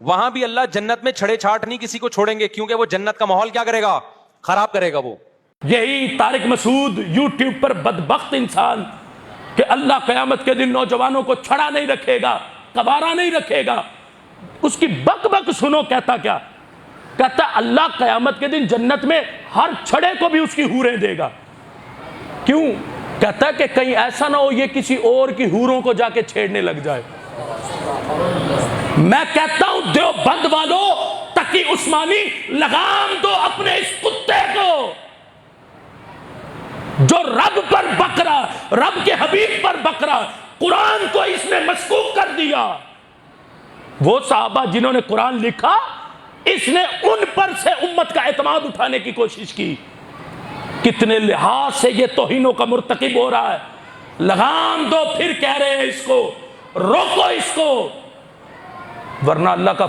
وہاں بھی اللہ جنت میں چھڑے چھاٹ نہیں کسی کو چھوڑیں گے، کیونکہ وہ جنت کا ماحول کیا کرے گا؟ خراب کرے گا وہ. یہی طارق مسعود یوٹیوب پر بدبخت انسان کہ اللہ قیامت کے دن نوجوانوں کو چھڑا نہیں رکھے گا، قبارہ نہیں رکھے گا، اس کی بک بک سنو. کہتا کیا؟ کہتا اللہ قیامت کے دن جنت میں ہر چھڑے کو بھی اس کی حوریں دے گا. کیوں؟ کہتا ہے کہ کہیں ایسا نہ ہو یہ کسی اور کی حوروں کو جا کے چھیڑنے لگ جائے. میں کہتا ہوں دیوبند والوں، تقی عثمانی، لگام دو اپنے اس کتے کو جو رب پر بک رہا، رب کے حبیب پر بک رہا. قرآن کو اس نے مسکوک کر دیا. وہ صحابہ جنہوں نے قرآن لکھا، اس نے ان پر سے امت کا اعتماد اٹھانے کی کوشش کی. کتنے لحاظ سے یہ توہینوں کا مرتکب ہو رہا ہے. لگام دو، پھر کہہ رہے ہیں اس کو روکو، اس کو، ورنہ اللہ کا